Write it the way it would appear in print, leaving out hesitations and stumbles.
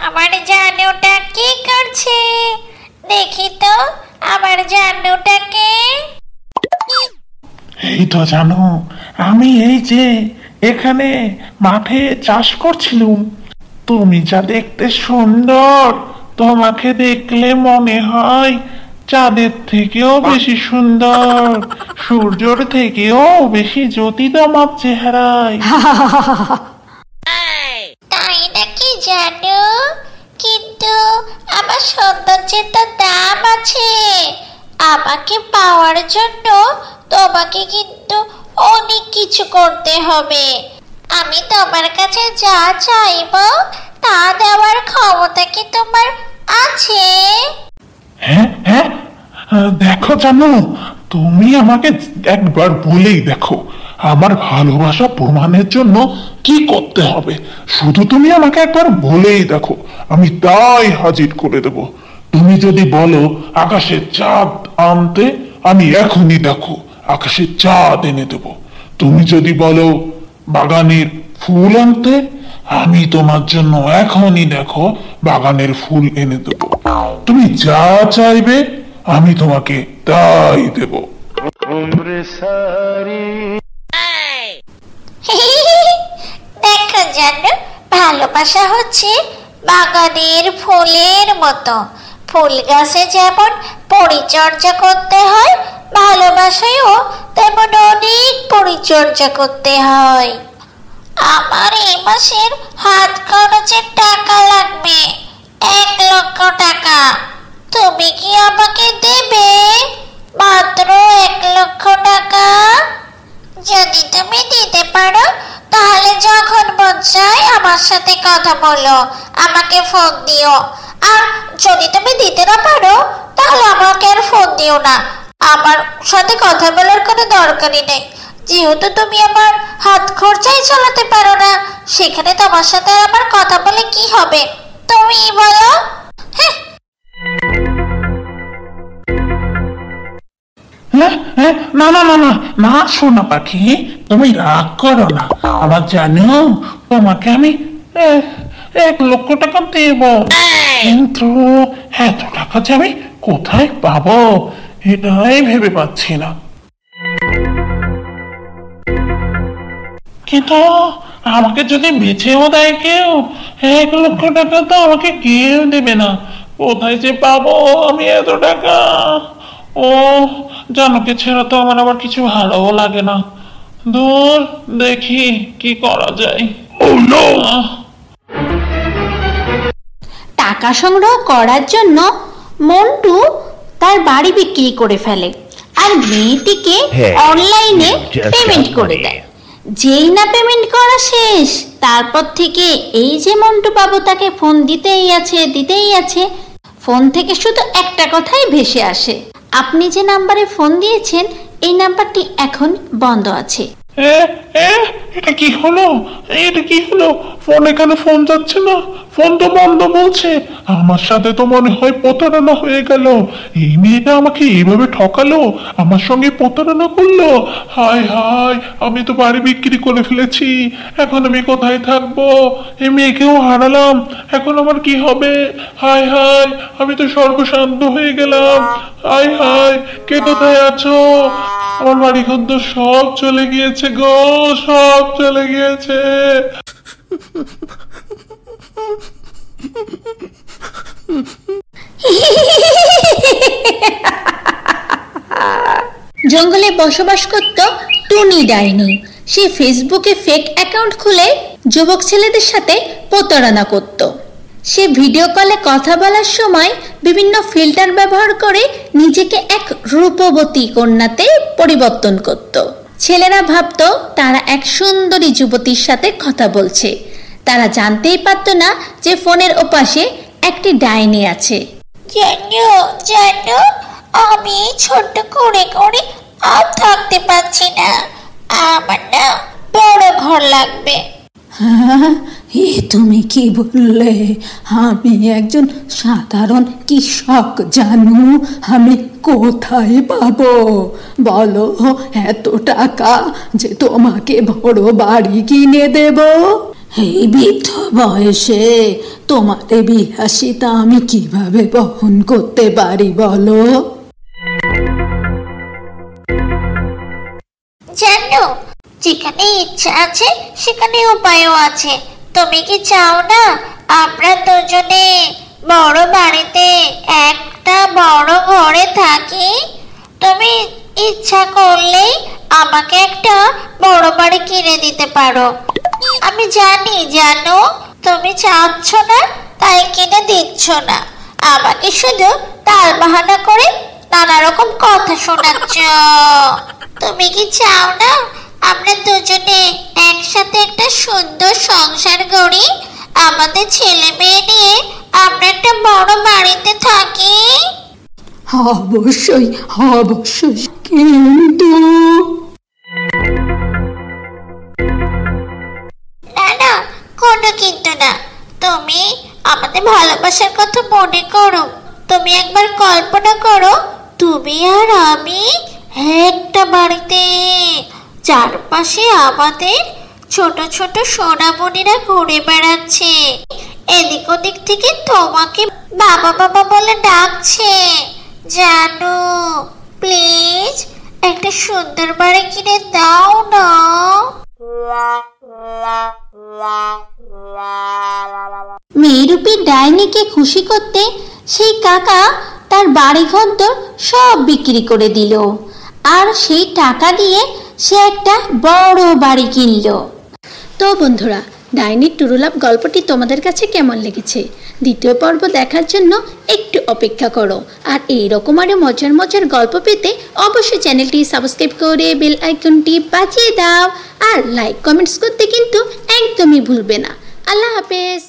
আমার জানুটা কি করছে? দেখি তো আমার জানুটাকে। এই তো জানো, আমি এই যে এখানে মাঠে চাষ করছিলাম। তুমি যা দেখতে সুন্দর, তোমাকে দেখলে মনে হয় চাঁদের থেকেও বেশি সুন্দর, সূর্যের থেকেও বেশি জ্যোতি তোমার চেহারায়। তাই নাকি জানু? কিন্তু আমার সৌন্দর্যের তো দাম আছে। আমাকে পাওয়ার জন্য তোমাকে কিন্তু অনেক কিছু করতে হবে। আমি তোমার কাছে যা চাইবো তা দেওয়ার ক্ষমতা কি তোমার আছে? হ্যাঁ হ্যাঁ, দেখো জানো, তুমি আমাকে একবার বলেই দেখো আমার ভালোবাসা প্রমাণের জন্য কি করতে হবে। শুধু তুমি আমাকে একবার বলেই দেখো, আমি তাই হাজির করে দেব। তুমি যদি বলো আকাশের চাঁদ আনতে, আমি এখনই দেখো আকাশের চাঁদ এনে দেব। তুমি যদি বলো বাগানের ফুল আনতে, আমি তোমার জন্য এখনই দেখো বাগানের ফুল এনে দেব। তুমি যা চাইবে আমি তোমাকে তাই দেব। দেখো জানো, ভালোবাসা হচ্ছে বাগানের ফুলের মতো। ফুল গাছে যেমন পরিচর্যা করতে হয়, ভালোবাসায়ও তেমন অনেক পরিচর্যা করতে হয়। আমার এই মাসের হাত খরচের টাকা লাগবে 1,00,000 টাকা। তুমি কি আমাকে দেবে? মাত্র 1,00,000 টাকা। যদি তুমি দিতে পারো তাহলে যখন মন চায় আমার সাথে কথা বলো, আমাকে ফোন দিও। আর যদি তুমি দিতে না পারো তাহলে আমাকে আর ফোন দিও না। আমার সাথে কথা বলার কোনো দরকারই নেই। যেহেতু তুমি আমার হাত খরচাই চালাতে পারো না, সেখানে তোমার সাথে আমার কথা বলে কি হবে তুমি বলো? না না না না না, সোনা পাখি, তুমি রাগ করো না। আমার জানো, তোমাকে আমি 1,00,000 টাকা দেব, কিন্তু এত টাকা যে আমি কোথায় পাবো এটাই ভেবে পাচ্ছি না। কিন্তু আমাকে যদি বেঁচেও দেয় কেউ, 1,00,000 টাকা তো আমাকে কেউ দেবে না। কোথায় যে পাবো আমি এত টাকা? ও জানুকে ছাড়া তো আমার আবার কিছু ভালোও লাগে না। দূর, দেখি কি করা যায়। টাকা সংগ্রহ করার জন্য মন্টু তার বাড়ি বিক্রি করে ফেলে আর মেয়েটিকে অনলাইনে পেমেন্ট করে দেয়। যেই না পেমেন্ট করা শেষ, তারপর থেকে এই যে মন্টু বাবু তাকে ফোন দিতেই আছে। ফোন থেকে শুধু একটা কথাই ভেসে আসে, আপনি যে নাম্বারে ফোন দিয়েছেন এই নাম্বারটি এখন বন্ধ আছে। এটা কি হলো? ফোনে কেন ফোন যাচ্ছে না? ফোন তো বন্ধ বলছে। আমার সাথে তো মনে হয় প্রতারণা হয়ে গেল। এই মেয়েটা আমাকে এইভাবে ঠকালো, আমার সঙ্গে প্রতারণা করলো। হায় হায়, আমি তো বাড়ি বিক্রি করে ফেলেছি। এখন আমি কোথায় থাকবো? এই মেয়েকেও হারালাম, এখন আমার কি হবে? হায় হায়, আমি তো সর্বশান্ত হয়ে গেলাম। হায় হায়, কে কোথায় আছো? আমার বাড়ি ঘর তো সব চলে গিয়েছে গো, সব চলে গিয়েছে। জঙ্গলে বসবাস করত টুনি ডাইনি। সে ফেসবুকে ফেক অ্যাকাউন্ট খুলে যুবক ছেলেদের সাথে প্রতারণা করত। সে ভিডিও কলে কথা বলার সময় বিভিন্ন ফিল্টার ব্যবহার করে নিজেকে এক রূপবতী কন্যাতে পরিবর্তন করত। ছেলেরা ভাবত তারা এক সুন্দরী যুবতীর সাথে কথা বলছে। তারা জানতেই পারত না যে ফোনের ওপাশে একটি ডাইনি আছে। জানো, আমি ছোট করে আর থাকতে পারছি না। আমার না বড় ঘর লাগবে। এ তুমি কি বললে? আমি একজন সাধারণ কৃষক জানু, আমি কোথায় পাবো বলো এত টাকা যে তোমাকে বড় বাড়ি কিনে দেব? এই বৃদ্ধ বয়সে তোমাদের বিলাসিতা আমি কিভাবে বহন করতে পারি বলো? জানো, যেখানে ইচ্ছা আছে সেখানে উপায়ও আছে। তুমি কি চাও না আমরা দুজনে বড় বাড়িতে একটা বড় ঘরে থাকি? তুমি ইচ্ছা করলেই আমাকে একটা বড় বাড়ি কিনে দিতে পারো। আমি জানি জানো তুমি চাচ্ছ না, তাই কিনে দিচ্ছ না। আমাকে শুধু তাল বাহানা করে নানা রকম কথা শোনাচ্ছ। তুমি কি চাও না আমরা দুজনে একসাথে একটা সুন্দর সংসার গড়ি? আমাদের ছেলে মেয়ে নিয়ে আমরা একটা বড় বাড়িতে থাকি। অবশ্যই অবশ্যই, কিন্তু না না, কোনো কিন্তু না। তুমি আমাদের ভালোবাসার কথা মনে করো। তুমি একবার কল্পনা করো, তুমি আর আমি একটা বাড়িতে, চারপাশে আমাদের ছোট ছোট সোনামণিরা ঘুরে বেড়াচ্ছে। এদিক ওদিক থেকে তোমাকে বাবা বাবা বলে ডাকছে। জানো, প্লিজ একটা সুন্দর বাড়ি কিনে দাও না। মেয়েরূপী ডাইনিকে খুশি করতে সেই কাকা তার বাড়িঘর সব বিক্রি করে দিল, আর সেই টাকা দিয়ে সে একটা বড় বাড়ি কিনলো। তো বন্ধুরা, ডাইনির টুরুলাভ গল্পটি তোমাদের কাছে কেমন লেগেছে? দ্বিতীয় পর্ব দেখার জন্য একটু অপেক্ষা করো। আর এইরকম আরো মজার মজার গল্প পেতে অবশ্যই চ্যানেলটি সাবস্ক্রাইব করে বেল আইকনটি বাজিয়ে দাও। আর লাইক কমেন্টস করতে কিন্তু একদমই ভুলবে না। আল্লাহ হাফেজ।